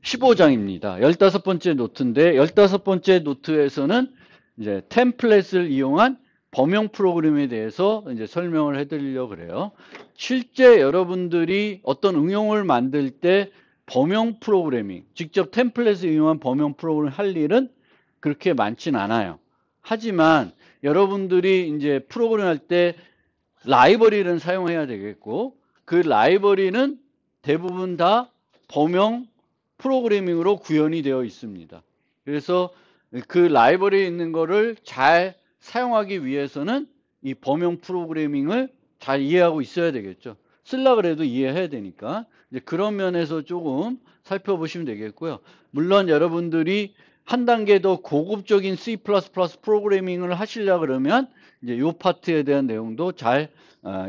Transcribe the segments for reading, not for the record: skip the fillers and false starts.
15장입니다. 15번째 노트인데 15번째 노트에서는 이제 템플릿을 이용한 범용 프로그램에 대해서 이제 설명을 해드리려고 그래요. 실제 여러분들이 어떤 응용을 만들 때 범용 프로그래밍, 직접 템플릿을 이용한 범용 프로그램을 할 일은 그렇게 많진 않아요. 하지만 여러분들이 이제 프로그램 할 때 라이브러리를 사용해야 되겠고, 그 라이브러리는 대부분 다 범용 프로그래밍으로 구현이 되어 있습니다. 그래서 그 라이브러리에 있는 거를 잘 사용하기 위해서는 이 범용 프로그래밍을 잘 이해하고 있어야 되겠죠. 쓰려고 그래도 이해해야 되니까. 이제 그런 면에서 조금 살펴보시면 되겠고요. 물론 여러분들이 한 단계 더 고급적인 C++ 프로그래밍을 하시려고 그러면 이제 이 파트에 대한 내용도 잘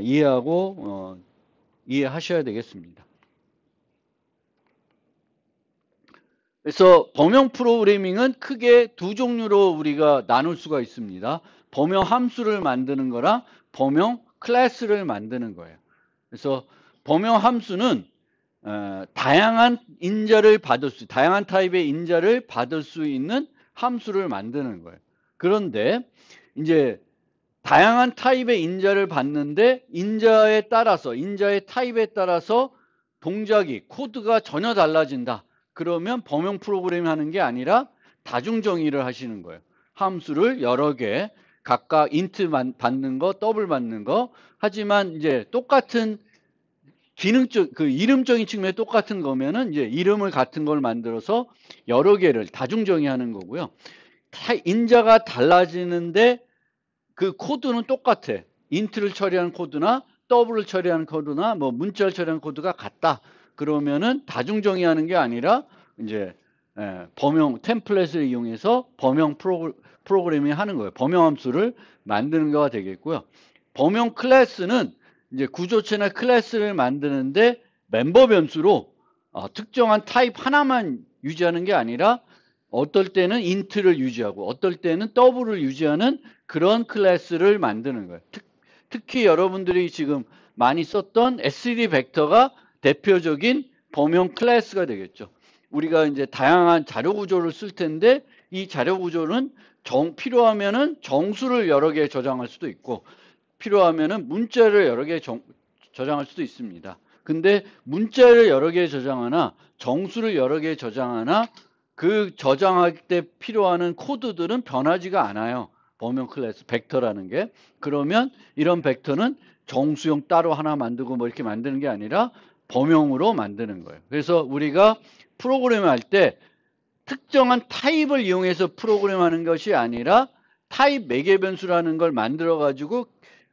이해하고 이해하셔야 되겠습니다. 그래서 범용 프로그래밍은 크게 두 종류로 우리가 나눌 수가 있습니다. 범용 함수를 만드는 거랑 범용 클래스를 만드는 거예요. 그래서 범용 함수는 다양한 다양한 타입의 인자를 받을 수 있는 함수를 만드는 거예요. 그런데 이제 다양한 타입의 인자를 받는데 인자의 타입에 따라서 동작이 코드가 전혀 달라진다. 그러면 범용 프로그래밍 하는 게 아니라 다중정의를 하시는 거예요. 함수를 여러 개 각각 인트 받는 거, 더블 받는 거. 하지만 이제 똑같은 이름적인 측면에 똑같은 거면은 이제 이름을 같은 걸 만들어서 여러 개를 다중정의하는 거고요. 인자가 달라지는데 그 코드는 똑같아. 인트를 처리하는 코드나 더블을 처리하는 코드나 뭐 문자를 처리하는 코드가 같다. 그러면은 다중정의하는 게 아니라 이제 범용 템플릿을 이용해서 범용 프로그래밍 하는 거예요. 범용 함수를 만드는 거가 되겠고요. 범용 클래스는 이제 구조체나 클래스를 만드는데 멤버 변수로 특정한 타입 하나만 유지하는 게 아니라 어떨 때는 인트를 유지하고 어떨 때는 더블을 유지하는 그런 클래스를 만드는 거예요. 특히 여러분들이 지금 많이 썼던 SD 벡터가 대표적인 범용 클래스가 되겠죠. 우리가 이제 다양한 자료 구조를 쓸 텐데 이 자료 구조는 필요하면은 정수를 여러 개 저장할 수도 있고 필요하면은 문자를 여러 개 저장할 수도 있습니다. 근데 문자를 여러 개 저장하나 정수를 여러 개 저장하나 그 저장할 때 필요한 코드들은 변하지가 않아요. 범용 클래스 벡터라는 게. 그러면 이런 벡터는 정수용 따로 하나 만들고 뭐 이렇게 만드는 게 아니라 범용으로 만드는 거예요. 그래서 우리가 프로그램을 할 때 특정한 타입을 이용해서 프로그램하는 것이 아니라 타입 매개 변수라는 걸 만들어 가지고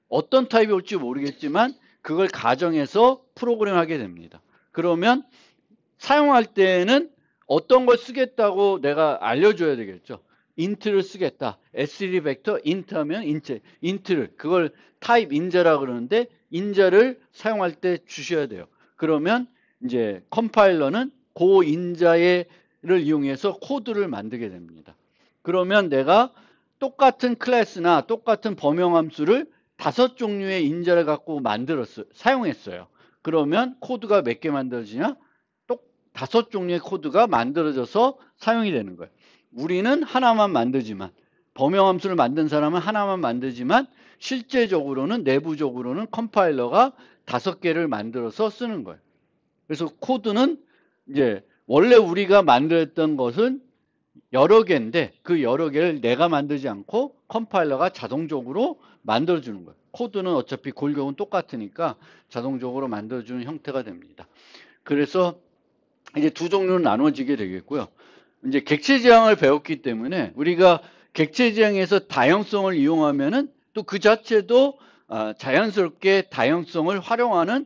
어떤 타입이 올지 모르겠지만 그걸 가정해서 프로그램하게 됩니다. 그러면 사용할 때에는 어떤 걸 쓰겠다고 내가 알려줘야 되겠죠. 인트를 쓰겠다. SD 벡터 인트 하면 인트를 그걸 타입 인자라 그러는데 인자를 사용할 때 주셔야 돼요. 그러면 이제 컴파일러는 그 인자를 이용해서 코드를 만들게 됩니다. 그러면 내가 똑같은 클래스나 똑같은 범용 함수를 5종류의 인자를 갖고 사용했어요. 그러면 코드가 몇 개 만들어지냐? 5종류의 코드가 만들어져서 사용이 되는 거예요. 우리는 하나만 만들지만 범용 함수를 만든 사람은 하나만 만들지만 실제적으로는 내부적으로는 컴파일러가 5개를 만들어서 쓰는 거예요. 그래서 코드는 이제 원래 우리가 만들었던 것은 여러 개인데 그 여러 개를 내가 만들지 않고 컴파일러가 자동적으로 만들어주는 거예요. 코드는 어차피 골격은 똑같으니까 자동적으로 만들어주는 형태가 됩니다. 그래서 이제 두 종류로 나눠지게 되겠고요. 이제 객체 지향을 배웠기 때문에 우리가 객체 지향에서 다양성을 이용하면은 또 그 자체도 자연스럽게 다양성을 활용하는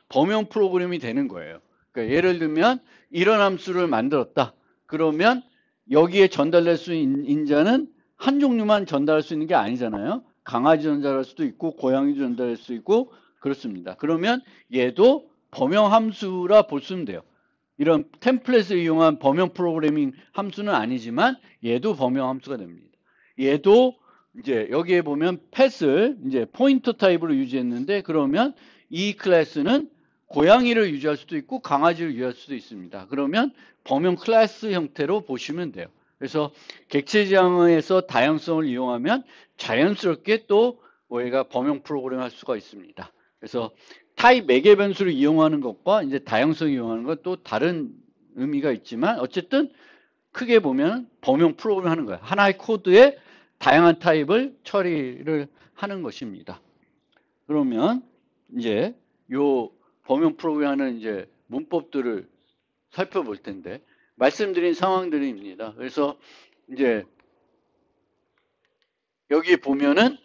범용 프로그램이 되는 거예요. 그러니까 예를 들면 이런 함수를 만들었다. 그러면 여기에 전달될 수 있는 인자는 한 종류만 전달할 수 있는 게 아니잖아요. 강아지 전달할 수도 있고 고양이 전달할 수 있고 그렇습니다. 그러면 얘도 범용 함수라 보시면 돼요. 이런 템플릿을 이용한 범용 프로그래밍 함수는 아니지만 얘도 범용 함수가 됩니다. 얘도 이제 여기에 보면 펫을 이제 포인터 타입으로 유지했는데 그러면 이 클래스는 고양이를 유지할 수도 있고 강아지를 유지할 수도 있습니다. 그러면 범용 클래스 형태로 보시면 돼요. 그래서 객체 지향에서 다양성을 이용하면 자연스럽게 또 우리가 범용 프로그램을 할 수가 있습니다. 그래서 타입 매개 변수를 이용하는 것과 이제 다양성을 이용하는 것 또 다른 의미가 있지만 어쨌든 크게 보면 범용 프로그램을 하는 거예요. 하나의 코드에 다양한 타입을 처리를 하는 것입니다. 그러면 이제 요 범용 프로그램하는 이제 문법들을 살펴볼 텐데 말씀드린 상황들입니다. 그래서 이제 여기 보면은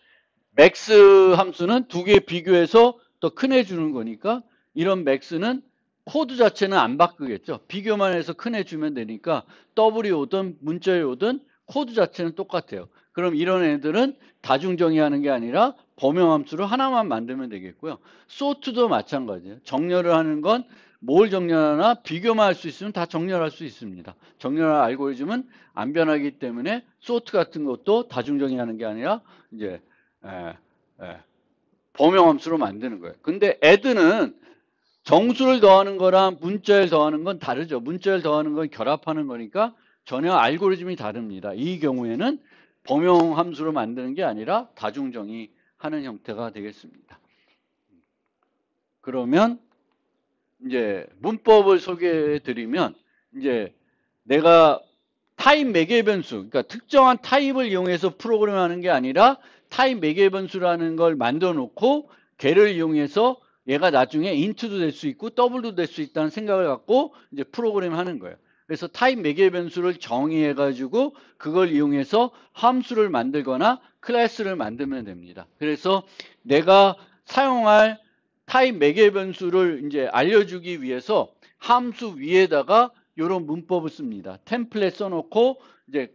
맥스 함수는 두 개 비교해서 더 큰 애 주는 거니까 이런 맥스는 코드 자체는 안 바꾸겠죠. 비교만 해서 큰 애 주면 되니까 더블이 오든 문자에 오든 코드 자체는 똑같아요. 그럼 이런 애들은 다중 정의하는 게 아니라 범용 함수를 하나만 만들면 되겠고요. sort도 마찬가지예요. 정렬을 하는 건 뭘 정렬하나 비교만 할 수 있으면 다 정렬할 수 있습니다. 정렬할 알고리즘은 안 변하기 때문에 sort 같은 것도 다중 정의하는 게 아니라 이제 범용 함수로 만드는 거예요. 근데 add는 정수를 더하는 거랑 문자를 더하는 건 다르죠. 문자를 더하는 건 결합하는 거니까 전혀 알고리즘이 다릅니다. 이 경우에는 범용 함수로 만드는 게 아니라 다중 정의하는 형태가 되겠습니다. 그러면 이제 문법을 소개해 드리면 이제 내가 타입 매개 변수, 그러니까 특정한 타입을 이용해서 프로그램하는 게 아니라 타입 매개 변수라는 걸 만들어 놓고 걔를 이용해서 얘가 나중에 인트도 될 수 있고 더블도 될 수 있다는 생각을 갖고 이제 프로그램 하는 거예요. 그래서 타입 매개 변수를 정의해 가지고 그걸 이용해서 함수를 만들거나 클래스를 만들면 됩니다. 그래서 내가 사용할 타입 매개 변수를 이제 알려주기 위해서 함수 위에다가 이런 문법을 씁니다. 템플릿 써놓고 이제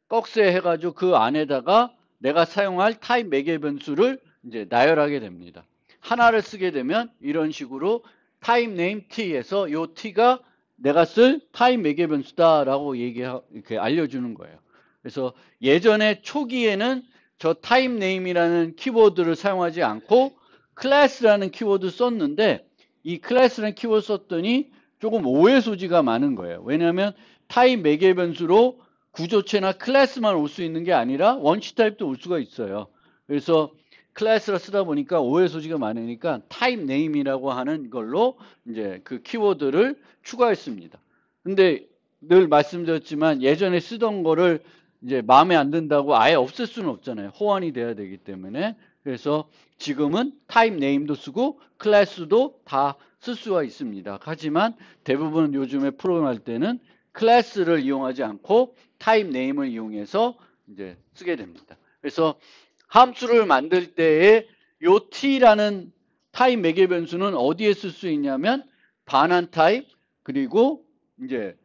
꺽쇠 해가지고 그 안에다가 내가 사용할 타입 매개 변수를 이제 나열하게 됩니다. 하나를 쓰게 되면 이런 식으로 타입 네임 t에서 요 t가 내가 쓸 타입 매개 변수다라고 이렇게 알려주는 거예요. 그래서 예전에 초기에는 저 타입 네임이라는 키워드를 사용하지 않고 클래스라는 키워드 썼는데 이 클래스라는 키워드 썼더니 조금 오해 소지가 많은 거예요. 왜냐하면 타입 매개 변수로 구조체나 클래스만 올 수 있는 게 아니라 원시 타입도 올 수가 있어요. 그래서 클래스라 쓰다 보니까 오해 소지가 많으니까 타입 네임이라고 하는 걸로 이제 그 키워드를 추가했습니다. 근데 늘 말씀드렸지만 예전에 쓰던 거를 이제 마음에 안 든다고 아예 없앨 수는 없잖아요. 호환이 돼야 되기 때문에. 그래서 지금은 타입 네임도 쓰고 클래스도 다 쓸 수가 있습니다. 하지만 대부분 요즘에 프로그램 할 때는 클래스를 이용하지 않고 타입 네임을 이용해서 이제 쓰게 됩니다. 그래서 함수를 만들 때에 요 t라는 타입 매개 변수는 어디에 쓸 수 있냐면 반환 타입 그리고 이제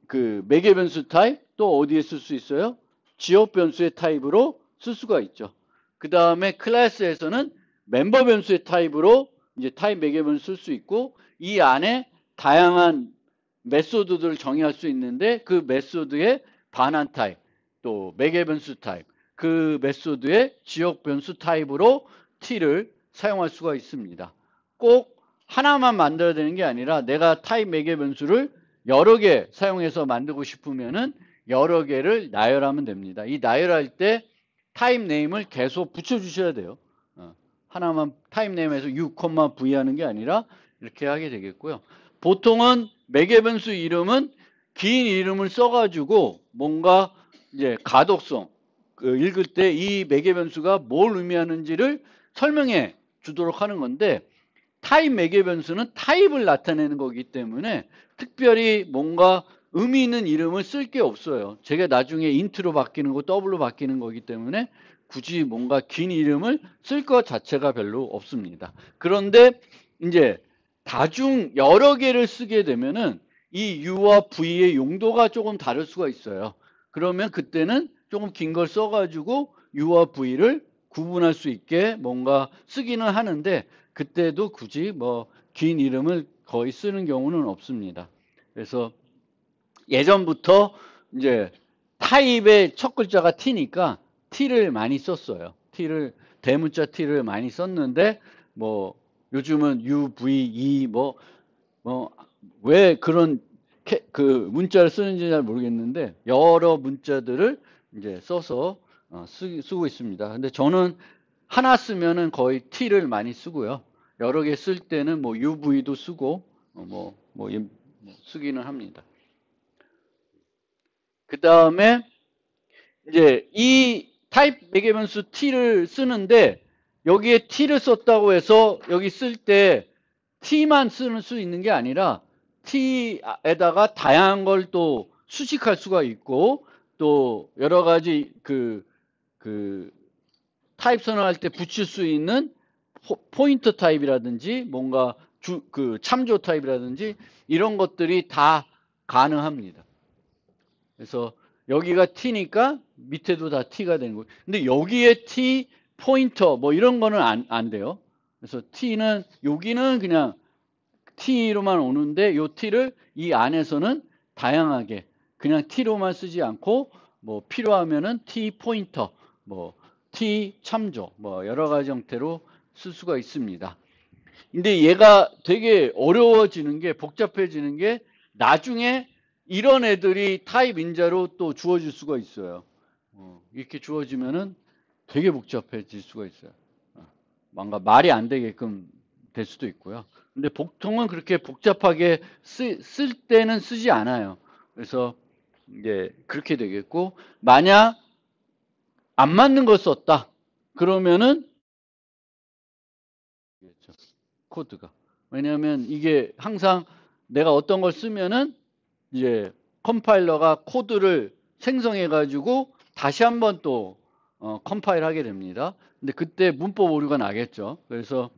그 매개 변수 타입 또 어디에 쓸 수 있어요? 지역 변수의 타입으로 쓸 수가 있죠. 그 다음에 클래스에서는 멤버 변수의 타입으로 이제 타입 매개 변수 쓸 수 있고 이 안에 다양한 메소드들을 정의할 수 있는데 그 메소드의 반환 타입 또 매개 변수 타입 그 메소드의 지역 변수 타입으로 t를 사용할 수가 있습니다. 꼭 하나만 만들어야 되는 게 아니라 내가 타입 매개 변수를 여러 개 사용해서 만들고 싶으면은 여러 개를 나열하면 됩니다. 이 나열할 때 타입 네임을 계속 붙여주셔야 돼요. 하나만 타입 네임에서 u, v 하는 게 아니라 이렇게 하게 되겠고요. 보통은 매개 변수 이름은 긴 이름을 써가지고 뭔가 이제 가독성 읽을 때 이 매개 변수가 뭘 의미하는지를 설명해 주도록 하는 건데 타입 매개 변수는 타입을 나타내는 거기 때문에 특별히 뭔가 의미 있는 이름을 쓸 게 없어요. 제가 나중에 인트로 바뀌는 거 더블로 바뀌는 거기 때문에 굳이 뭔가 긴 이름을 쓸 것 자체가 별로 없습니다. 그런데 이제 다중 여러 개를 쓰게 되면은 이 u와 v의 용도가 조금 다를 수가 있어요. 그러면 그때는 조금 긴 걸 써가지고 u와 v를 구분할 수 있게 뭔가 쓰기는 하는데 그때도 굳이 뭐 긴 이름을 거의 쓰는 경우는 없습니다. 그래서 예전부터 이제 타입의 첫 글자가 t니까 t를 많이 썼어요. t를 대문자 t를 많이 썼는데 뭐 요즘은 UVE 왜 그런 그 문자를 쓰는지 잘 모르겠는데 여러 문자들을 이제 써서 쓰고 있습니다. 근데 저는 하나 쓰면은 거의 T를 많이 쓰고요. 여러 개 쓸 때는 뭐 UV도 쓰고 쓰기는 합니다. 그 다음에 이제 이 타입 매개변수 T를 쓰는데 여기에 T를 썼다고 해서 여기 쓸 때 T만 쓰는 수 있는 게 아니라 T에다가 다양한 걸 또 수식할 수가 있고 또 여러 가지 그 타입 선언할 때 붙일 수 있는 포인터 타입이라든지 뭔가 그 참조 타입이라든지 이런 것들이 다 가능합니다. 그래서 여기가 T니까 밑에도 다 T가 되는 거예요. 근데 여기에 T, 포인터 뭐 이런 거는 안 돼요. 그래서 T는 여기는 그냥 T로만 오는데 요 T를 이 안에서는 다양하게 그냥 T로만 쓰지 않고 뭐 필요하면은 T 포인터, 뭐 T 참조, 뭐 여러 가지 형태로 쓸 수가 있습니다. 근데 얘가 되게 어려워지는 게 복잡해지는 게 나중에 이런 애들이 타입 인자로 또 주어질 수가 있어요. 이렇게 주어지면은 되게 복잡해질 수가 있어요. 뭔가 말이 안 되게끔 될 수도 있고요. 근데 보통은 그렇게 복잡하게 쓸 때는 쓰지 않아요. 그래서 이제 그렇게 되겠고, 만약 안 맞는 걸 썼다. 그러면은 코드가. 왜냐하면 이게 항상 내가 어떤 걸 쓰면은 이제 컴파일러가 코드를 생성해 가지고 다시 한번 또 컴파일 하게 됩니다. 근데 그때 문법 오류가 나겠죠. 그래서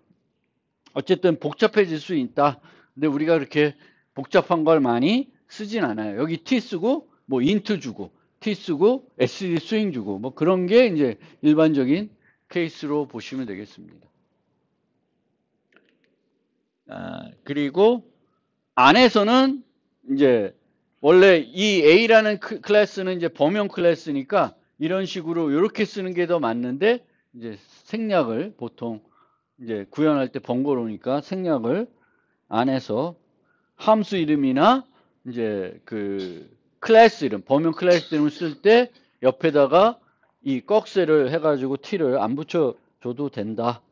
어쨌든 복잡해질 수 있다. 근데 우리가 그렇게 복잡한 걸 많이 쓰진 않아요. 여기 t 쓰고 뭐 int 주고 t 쓰고 sd 스윙 주고 뭐 그런 게 이제 일반적인 케이스로 보시면 되겠습니다. 그리고 안에서는 이제 원래 이 A라는 클래스는 이제 범용 클래스니까 이런 식으로 이렇게 쓰는 게 더 맞는데 이제 생략을 보통 이제 구현할 때 번거로우니까 생략을 안에서 함수 이름이나 이제 그 클래스 이름, 범용 클래스 이름을 쓸 때 옆에다가 이 꺽쇠를 해가지고 t를 안 붙여줘도 된다.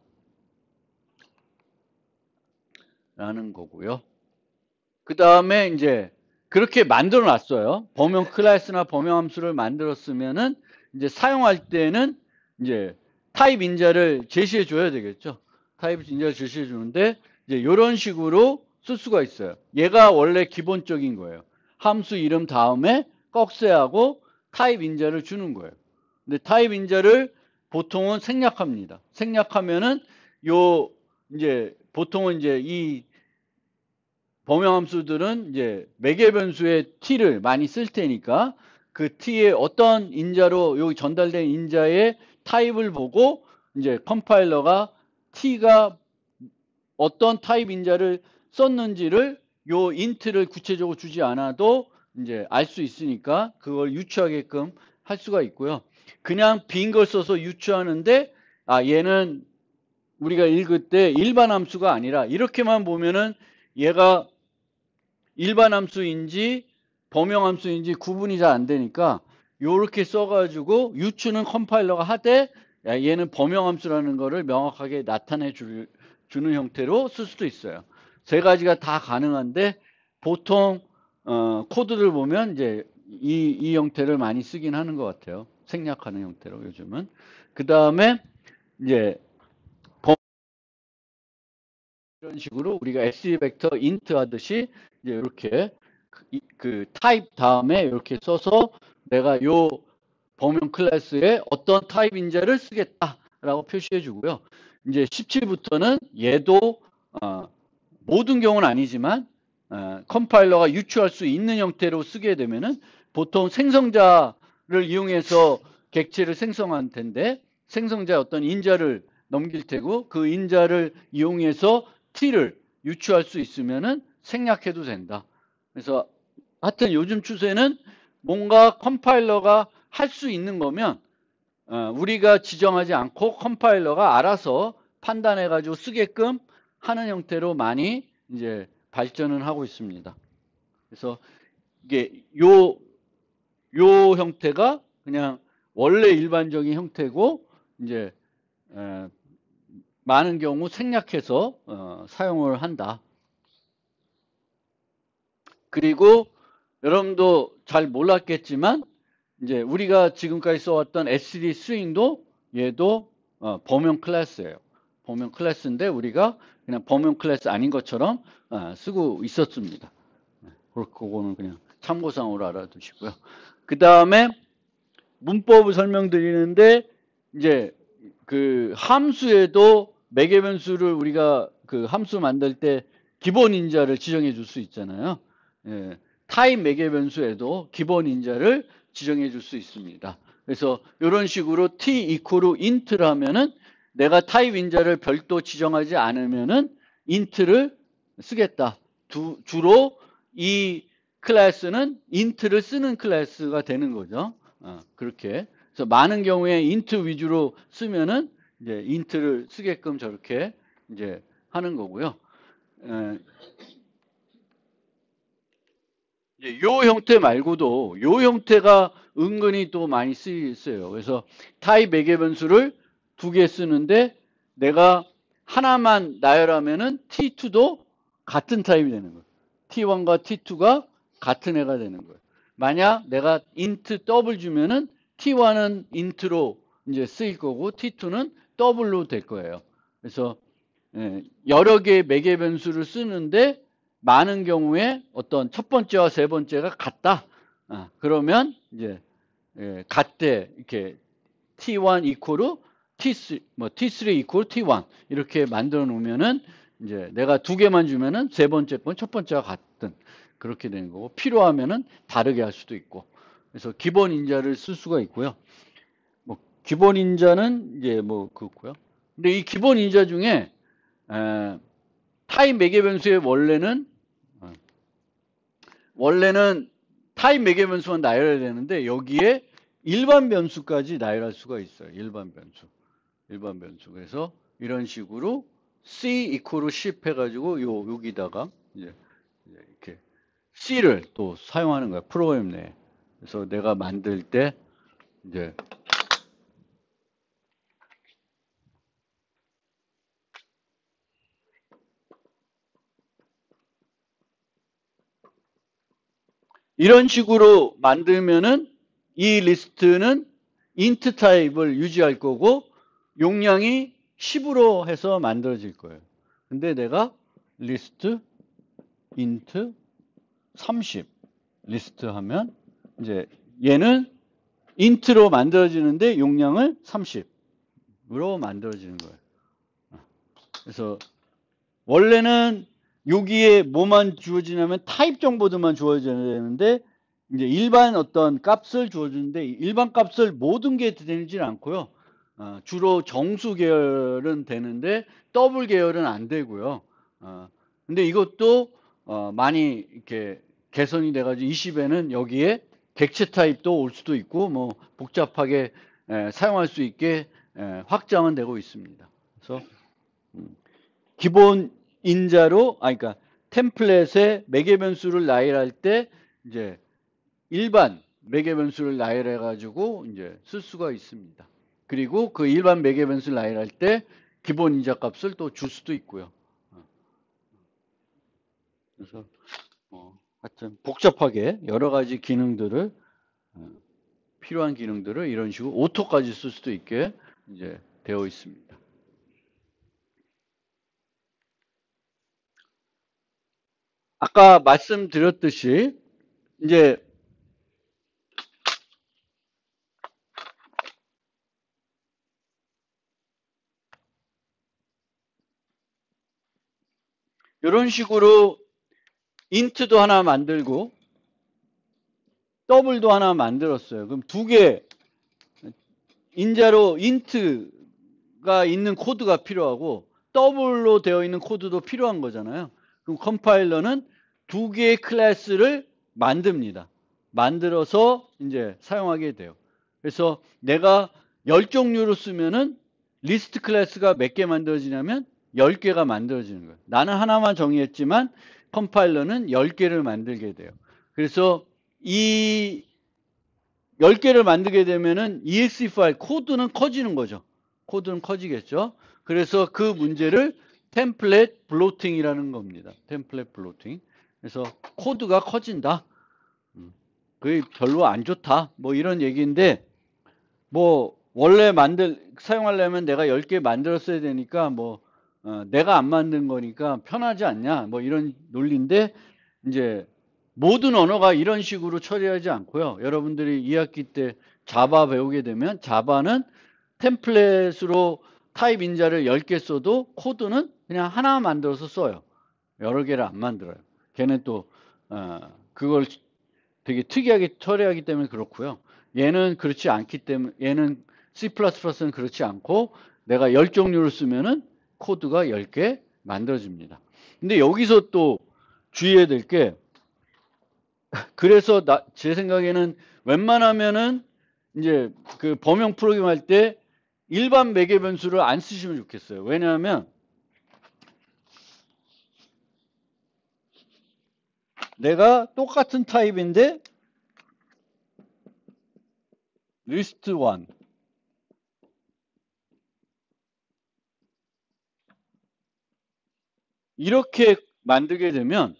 라는 거고요. 그 다음에 이제 그렇게 만들어 놨어요. 범용 클래스나 범용 함수를 만들었으면은 이제 사용할 때는 이제 타입 인자를 제시해 줘야 되겠죠. 타입 인자를 제시해 주는데 이제 이런 식으로 쓸 수가 있어요. 얘가 원래 기본적인 거예요. 함수 이름 다음에 꺽쇠하고 타입 인자를 주는 거예요. 근데 타입 인자를 보통은 생략합니다. 생략하면은 요 이제 보통은 이제 이 범용함수들은 이제 매개 변수의 t를 많이 쓸 테니까 그 t의 어떤 인자로 여기 전달된 인자의 타입을 보고 이제 컴파일러가 t가 어떤 타입 인자를 썼는지를 요 인트를 구체적으로 주지 않아도 이제 알 수 있으니까 그걸 유추하게끔 할 수가 있고요. 그냥 빈 걸 써서 유추하는데 얘는 우리가 읽을 때 일반 함수가 아니라 이렇게만 보면은 얘가 일반 함수인지 범용 함수인지 구분이 잘 안 되니까 이렇게 써가지고 유추는 컴파일러가 하되 얘는 범용 함수라는 거를 명확하게 나타내 주는 형태로 쓸 수도 있어요. 세 가지가 다 가능한데 보통 코드를 보면 이제 이 형태를 많이 쓰긴 하는 것 같아요. 생략하는 형태로 요즘은. 그 다음에 이제 이런 식으로 우리가 s 벡터 int 하듯이 이제 이렇게 그 타입 다음에 이렇게 써서 내가 요 범용 클래스에 어떤 타입 인자를 쓰겠다라고 표시해 주고요. 이제 17부터는 얘도 모든 경우는 아니지만 컴파일러가 유추할 수 있는 형태로 쓰게 되면은 보통 생성자를 이용해서 객체를 생성한 텐데 생성자 어떤 인자를 넘길 테고 그 인자를 이용해서 t를 유추할 수 있으면은 생략해도 된다. 그래서 하여튼 요즘 추세는 뭔가 컴파일러가 할 수 있는 거면 우리가 지정하지 않고 컴파일러가 알아서 판단해 가지고 쓰게끔 하는 형태로 많이 이제 발전을 하고 있습니다. 그래서 이게 요 형태가 그냥 원래 일반적인 형태고 이제 많은 경우 생략해서 사용을 한다. 그리고 여러분도 잘 몰랐겠지만 이제 우리가 지금까지 써왔던 SD 스윙도 얘도 범용 클래스예요. 범용 클래스인데 우리가 그냥 범용 클래스 아닌 것처럼 쓰고 있었습니다. 그거는 그냥 참고상으로 알아두시고요. 그 다음에 문법을 설명드리는데 이제 그 함수에도 매개 변수를 우리가 그 함수 만들 때 기본 인자를 지정해 줄 수 있잖아요. 예, 타입 매개 변수에도 기본 인자를 지정해 줄 수 있습니다. 그래서 이런 식으로 t 이퀄 int를 하면은 내가 타입 인자를 별도 지정하지 않으면은 int를 쓰겠다. 주로 이 클래스는 int를 쓰는 클래스가 되는 거죠. 그렇게. 그래서 많은 경우에 int 위주로 쓰면은 이제 int를 쓰게끔 저렇게 이제 하는 거고요. 요 형태 말고도 요 형태가 은근히 또 많이 쓰여요. 그래서 타입 매개 변수를 두 개 쓰는데 내가 하나만 나열하면은 T2도 같은 타입이 되는 거예요. T1과 T2가 같은 애가 되는 거예요. 만약 내가 int 더블 주면은 T1은 int로 이제 쓰일 거고 T2는 더블로 될 거예요. 그래서 여러 개의 매개 변수를 쓰는데 많은 경우에 어떤 첫 번째와 세 번째가 같다. 그러면 이제 같대 이렇게 T1 이퀄 T3 뭐 T3 이퀄 T1 이렇게 만들어 놓으면은 이제 내가 두 개만 주면은 세 번째 건 첫 번째와 같은 그렇게 되는 거고 필요하면은 다르게 할 수도 있고 그래서 기본 인자를 쓸 수가 있고요. 뭐 기본 인자는 이제 뭐 그렇고요. 근데 이 기본 인자 중에 타입 매개 변수의 원래는 타입 매개 변수만 나열해야 되는데 여기에 일반 변수까지 나열할 수가 있어요. 일반 변수. 그래서 이런 식으로 C 이퀄 10 해가지고 여기다가 이제 이렇게 C를 또 사용하는 거야. 프로그램 내에. 그래서 내가 만들 때 이제 이런 식으로 만들면은 이 리스트는 int 타입을 유지할 거고 용량이 10으로 해서 만들어질 거예요. 근데 내가 리스트 int 30 리스트 하면 이제 얘는 int로 만들어지는데 용량을 30으로 만들어지는 거예요. 그래서 원래는 여기에 뭐만 주어지냐면 타입 정보들만 주어져야 되는데 이제 일반 어떤 값을 주어주는데 일반 값을 모든 게 되지는 않고요. 주로 정수 계열은 되는데 더블 계열은 안 되고요. 근데 이것도 많이 이렇게 개선이 돼가지고 20에는 여기에 객체 타입도 올 수도 있고 뭐 복잡하게 사용할 수 있게 확장은 되고 있습니다. 그래서 기본 인자로 그러니까 템플릿에 매개 변수를 나열할 때 이제 일반 매개 변수를 나열해 가지고 이제 쓸 수가 있습니다. 그리고 그 일반 매개 변수를 나열할 때 기본 인자 값을 또 줄 수도 있고요. 그래서 하여튼 복잡하게 여러 가지 기능들을 필요한 기능들을 이런 식으로 오토까지 쓸 수도 있게 이제 되어 있습니다. 아까 말씀드렸듯이 이제 이런 식으로 int도 하나 만들고 더블도 하나 만들었어요. 그럼 두 개 인자로 int가 있는 코드가 필요하고 더블로 되어 있는 코드도 필요한 거잖아요. 그럼 컴파일러는 두 개의 클래스를 만듭니다. 만들어서 이제 사용하게 돼요. 그래서 내가 10종류로 쓰면은 리스트 클래스가 몇 개 만들어지냐면 10개가 만들어지는 거예요. 나는 하나만 정의했지만 컴파일러는 10개를 만들게 돼요. 그래서 이 10개를 만들게 되면은 exe 파일 코드는 커지는 거죠. 코드는 커지겠죠. 그래서 그 문제를 템플릿 블로팅이라는 겁니다. 템플릿 블로팅. 그래서 코드가 커진다. 그게 별로 안 좋다. 뭐 이런 얘기인데, 뭐 원래 사용하려면 내가 10개 만들었어야 되니까 뭐 내가 안 만든 거니까 편하지 않냐. 뭐 이런 논리인데, 이제 모든 언어가 이런 식으로 처리하지 않고요. 여러분들이 2학기 때 자바 배우게 되면 자바는 템플릿으로 타입 인자를 10개 써도 코드는 그냥 하나 만들어서 써요. 여러 개를 안 만들어요. 걔는 또 그걸 되게 특이하게 처리하기 때문에 그렇고요. 얘는 그렇지 않기 때문에, 얘는 C++는 그렇지 않고 내가 10종류를 쓰면은 코드가 10개 만들어집니다. 근데 여기서 또 주의해야 될 게, 그래서 제 생각에는 웬만하면은 이제 그 범용 프로그램 할 때 일반 매개 변수를 안 쓰시면 좋겠어요. 왜냐하면 내가 똑같은 타입인데 리스트 1 이렇게 만들게 되면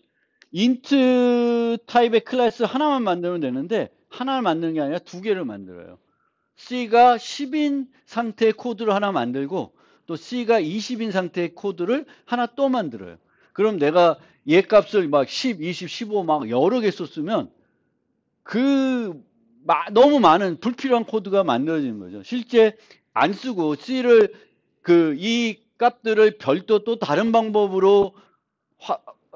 인트 타입의 클래스 하나만 만들면 되는데 하나를 만드는 게 아니라 2개를 만들어요. C가 10인 상태의 코드를 하나 만들고 또 C가 20인 상태의 코드를 하나 또 만들어요. 그럼 내가 얘 값을 막 10, 20, 15 막 여러 개 썼으면 너무 많은 불필요한 코드가 만들어지는 거죠. 실제 안 쓰고 C를 이 값들을 별도 또 다른 방법으로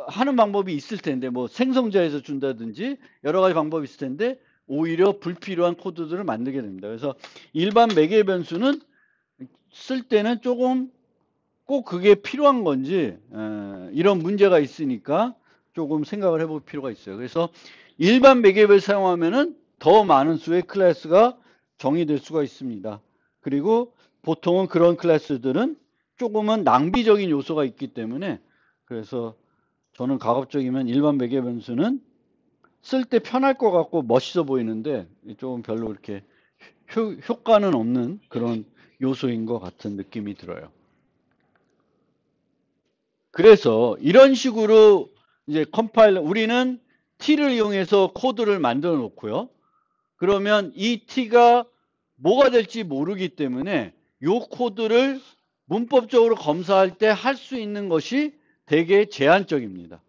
하는 방법이 있을 텐데, 뭐 생성자에서 준다든지 여러 가지 방법이 있을 텐데 오히려 불필요한 코드들을 만들게 됩니다. 그래서 일반 매개 변수는 쓸 때는 조금 꼭 그게 필요한 건지 이런 문제가 있으니까 조금 생각을 해볼 필요가 있어요. 그래서 일반 매개를 사용하면은 더 많은 수의 클래스가 정의될 수가 있습니다. 그리고 보통은 그런 클래스들은 조금은 낭비적인 요소가 있기 때문에, 그래서 저는 가급적이면 일반 매개 변수는 쓸 때 편할 것 같고 멋있어 보이는데 조금 별로 이렇게 효과는 없는 그런 요소인 것 같은 느낌이 들어요. 그래서 이런 식으로 이제 우리는 T를 이용해서 코드를 만들어 놓고요. 그러면 이 T가 뭐가 될지 모르기 때문에 이 코드를 문법적으로 검사할 때 할 수 있는 것이 되게 제한적입니다.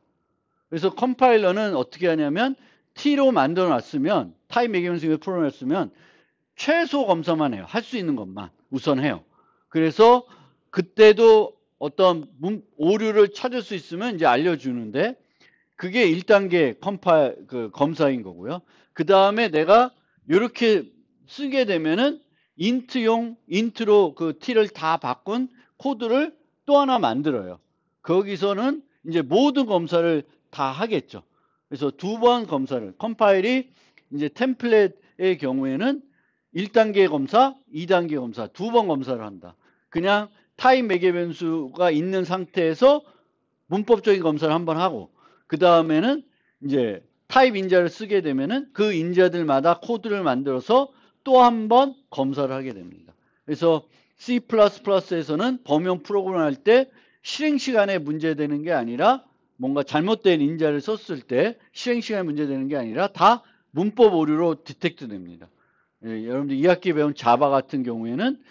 그래서 컴파일러는 어떻게 하냐면 T로 만들어 놨으면, 타입 매개변수에 풀어놨으면 최소 검사만 해요. 할 수 있는 것만 우선 해요. 그래서 그때도 어떤 오류를 찾을 수 있으면 이제 알려주는데, 그게 1단계 검사인 거고요. 그 다음에 내가 이렇게 쓰게 되면은 인트로 그 T를 다 바꾼 코드를 또 하나 만들어요. 거기서는 이제 모든 검사를 다 하겠죠. 그래서 2번 검사를, 컴파일이 이제 템플릿의 경우에는 1단계 검사, 2단계 검사, 2번 검사를 한다. 그냥 타입 매개 변수가 있는 상태에서 문법적인 검사를 한번 하고, 그 다음에는 이제 타입 인자를 쓰게 되면은 그 인자들마다 코드를 만들어서 또 한 번 검사를 하게 됩니다. 그래서 C++에서는 범용 프로그램을 할 때 실행 시간에 문제되는 게 아니라, 뭔가 잘못된 인자를 썼을 때 실행 시간에 문제되는 게 아니라 다 문법 오류로 디텍트 됩니다. 여러분들 2학기 배운 자바 같은 경우에는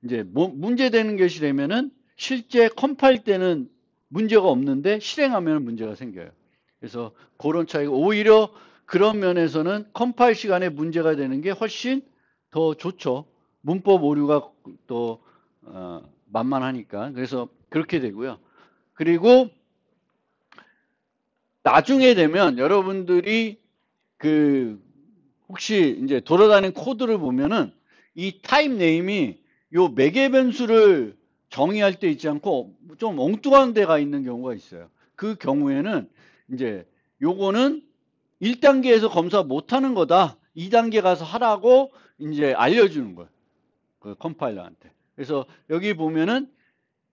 이제 문제되는 것이 되면은 실제 컴파일 때는 문제가 없는데 실행하면 문제가 생겨요. 그래서 그런 차이가, 오히려 그런 면에서는 컴파일 시간에 문제가 되는 게 훨씬 더 좋죠. 문법 오류가 또 만만하니까. 그래서 그렇게 되고요. 그리고 나중에 되면 여러분들이 혹시 이제 돌아다니는 코드를 보면은 이 타입 네임이 요 매개 변수를 정의할 때 있지 않고 좀 엉뚱한 데가 있는 경우가 있어요. 그 경우에는 이제 요거는 1단계에서 검사 못하는 거다. 2단계 가서 하라고 이제 알려주는 거예요. 그 컴파일러한테. 그래서 여기 보면은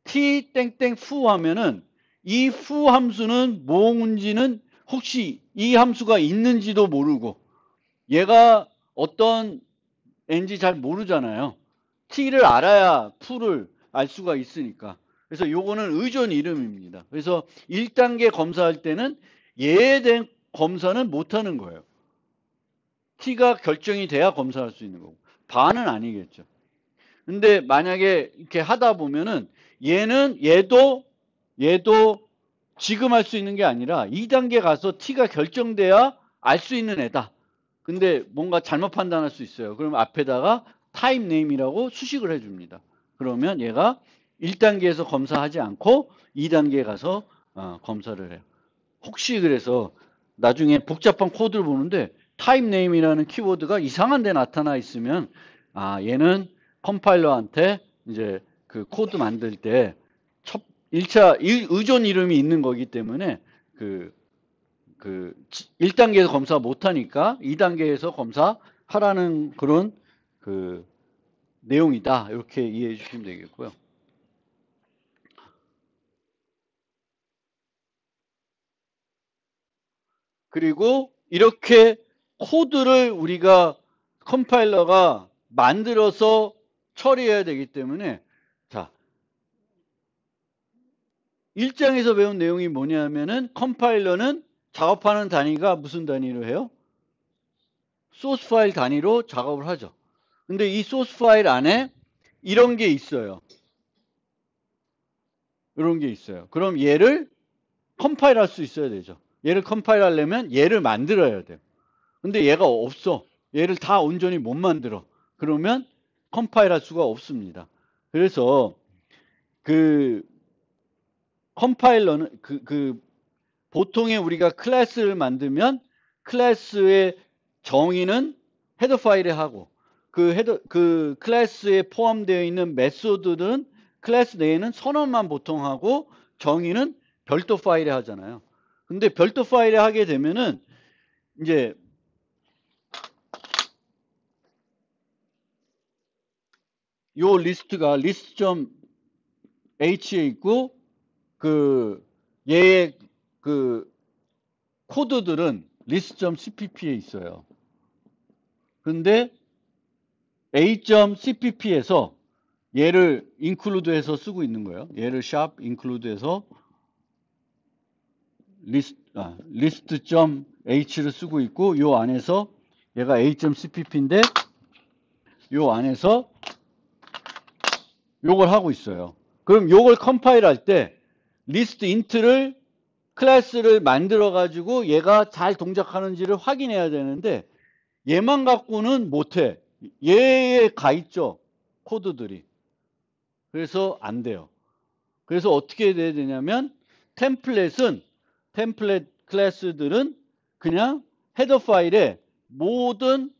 t 땡땡 fu 하면은 이 fu 함수는 뭔지는 혹시 이 함수가 있는지도 모르고 얘가 어떤 앤지 잘 모르잖아요. t를 알아야 fu를 알 수가 있으니까. 그래서 요거는 의존 이름입니다. 그래서 1단계 검사할 때는 얘에 대한 검사는 못하는 거예요. t가 결정이 돼야 검사할 수 있는 거고. 반은 아니겠죠. 근데 만약에 이렇게 하다 보면은 얘도 지금 할 수 있는 게 아니라 2단계 가서 t가 결정돼야 알 수 있는 애다. 근데 뭔가 잘못 판단할 수 있어요. 그럼 앞에다가 타입 네임이라고 수식을 해줍니다. 그러면 얘가 1단계에서 검사하지 않고 2단계에 가서 검사를 해요. 혹시 그래서 나중에 복잡한 코드를 보는데 타입 네임이라는 키워드가 이상한 데 나타나 있으면 얘는 컴파일러한테 이제 그 코드 만들 때 첫 1차 의존 이름이 있는 거기 때문에 그 1단계에서 검사 못하니까 2단계에서 검사하라는 그런 그 내용이다. 이렇게 이해해 주시면 되겠고요. 그리고 이렇게 코드를 우리가 컴파일러가 만들어서 처리해야 되기 때문에 자, 1장에서 배운 내용이 뭐냐면은 컴파일러는 작업하는 단위가 무슨 단위로 해요? 소스 파일 단위로 작업을 하죠. 근데 이 소스 파일 안에 이런 게 있어요. 이런 게 있어요. 그럼 얘를 컴파일 할 수 있어야 되죠. 얘를 컴파일 하려면 얘를 만들어야 돼요. 근데 얘가 없어. 얘를 다 온전히 못 만들어. 그러면 컴파일 할 수가 없습니다. 그래서 그 컴파일러는 보통에 우리가 클래스를 만들면 클래스의 정의는 헤더 파일에 하고 그 클래스에 포함되어 있는 메소드들은 클래스 내에는 선언만 보통 하고 정의는 별도 파일에 하잖아요. 근데 별도 파일에 하게 되면은 이제 요 리스트가 list.h에 있고 얘의 그 코드들은 list.cpp에 있어요. 근데 a.cpp에서 얘를 include해서 쓰고 있는 거예요. 얘를 sharp include해서 list.h를 쓰고 있고 요 안에서 얘가 a.cpp인데 요 안에서 요걸 하고 있어요. 그럼 요걸 컴파일 할 때 list int를 클래스를 만들어 가지고 얘가 잘 동작하는지를 확인해야 되는데 얘만 갖고는 못해. 얘에 가 있죠. 코드들이. 그래서 안 돼요. 그래서 어떻게 해야 되냐면 템플릿 클래스들은 그냥 헤더 파일에 모든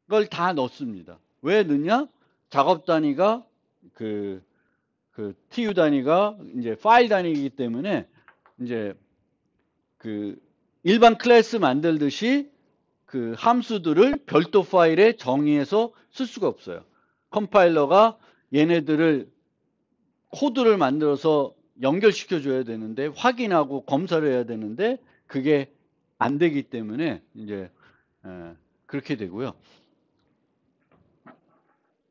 걸 다 넣습니다. 왜 넣냐? 작업 단위가 TU 단위가 이제 파일 단위이기 때문에 이제 일반 클래스 만들듯이 그 함수들을 별도 파일에 정의해서 쓸 수가 없어요. 컴파일러가 얘네들을 코드를 만들어서 연결시켜 줘야 되는데 확인하고 검사를 해야 되는데 그게 안 되기 때문에 이제 그렇게 되고요.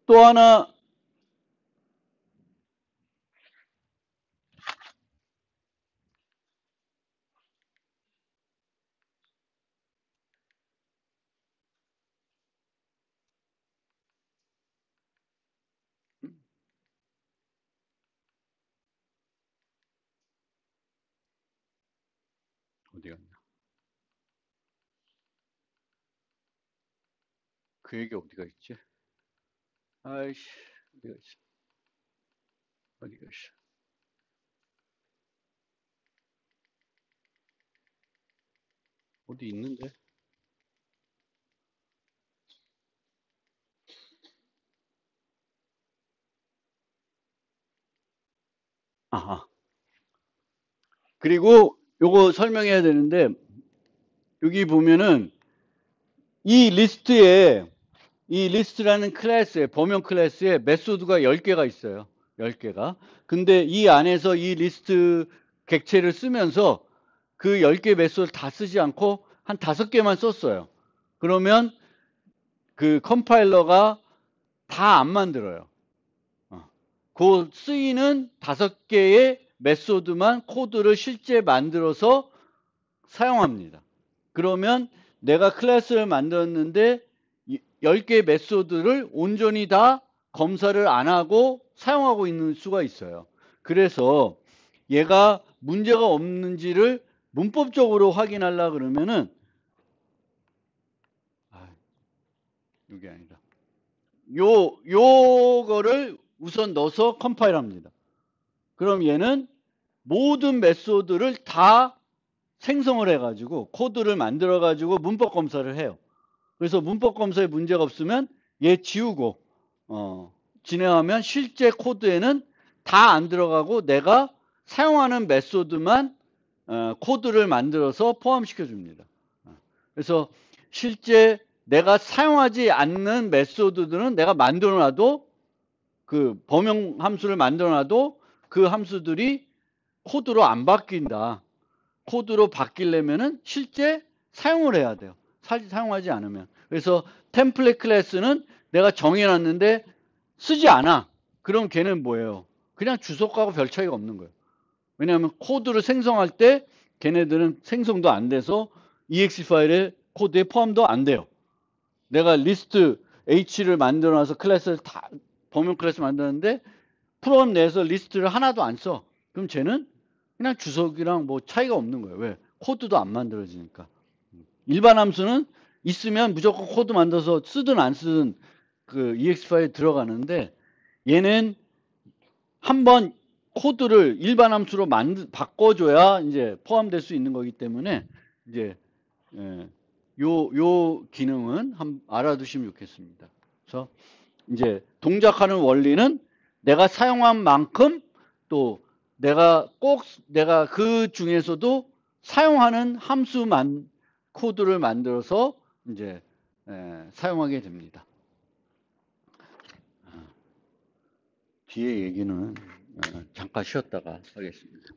또 하나 어디 갔나? 그 얘기 어디가 있지? 아이씨 어디가 있어? 어디가 있어? 어디 있는데? 아하. 그리고 요거 설명해야 되는데 여기 보면은 이 리스트에 이 리스트라는 클래스에 범용 클래스에 메소드가 10개가 있어요. 10개가. 근데 이 안에서 이 리스트 객체를 쓰면서 그 10개 메소드를 다 쓰지 않고 한 5개만 썼어요. 그러면 그 컴파일러가 다 안 만들어요. 그 쓰이는 5개의 메소드만 코드를 실제 만들어서 사용합니다. 그러면 내가 클래스를 만들었는데 10개의 메소드를 온전히 다 검사를 안 하고 사용하고 있는 수가 있어요. 그래서 얘가 문제가 없는지를 문법적으로 확인하려고 그러면은 이게 아니다. 요거를 우선 넣어서 컴파일합니다. 그럼 얘는 모든 메소드를 다 생성을 해가지고 코드를 만들어가지고 문법 검사를 해요. 그래서 문법 검사에 문제가 없으면 얘 지우고 진행하면 실제 코드에는 다 안 들어가고 내가 사용하는 메소드만 코드를 만들어서 포함시켜 줍니다. 그래서 실제 내가 사용하지 않는 메소드들은 내가 만들어 놔도 그 범용 함수를 만들어 놔도 그 함수들이 코드로 안 바뀐다. 코드로 바뀌려면은 실제 사용을 해야 돼요. 사용하지 않으면. 그래서 템플릿 클래스는 내가 정해놨는데 쓰지 않아. 그럼 걔는 뭐예요? 그냥 주소가하고 별 차이가 없는 거예요. 왜냐하면 코드를 생성할 때 걔네들은 생성도 안 돼서 exe 파일에 코드에 포함도 안 돼요. 내가 리스트 H를 만들어놔서 클래스를 다 범용 클래스 만드는데 프로그램 내에서 리스트를 하나도 안 써. 그럼 쟤는 그냥 주석이랑 뭐 차이가 없는 거예요. 왜? 코드도 안 만들어지니까. 일반 함수는 있으면 무조건 코드 만들어서 쓰든 안 쓰든 그 ex 파일에 들어가는데 얘는 한번 코드를 일반 함수로 바꿔줘야 이제 포함될 수 있는 거기 때문에 이제 요 기능은 알아두시면 좋겠습니다. 그래서 이제 동작하는 원리는 내가 사용한 만큼 또 내가 그 중에서도 사용하는 함수만 코드를 만들어서 이제 사용하게 됩니다. 뒤에 얘기는 잠깐 쉬었다가 하겠습니다.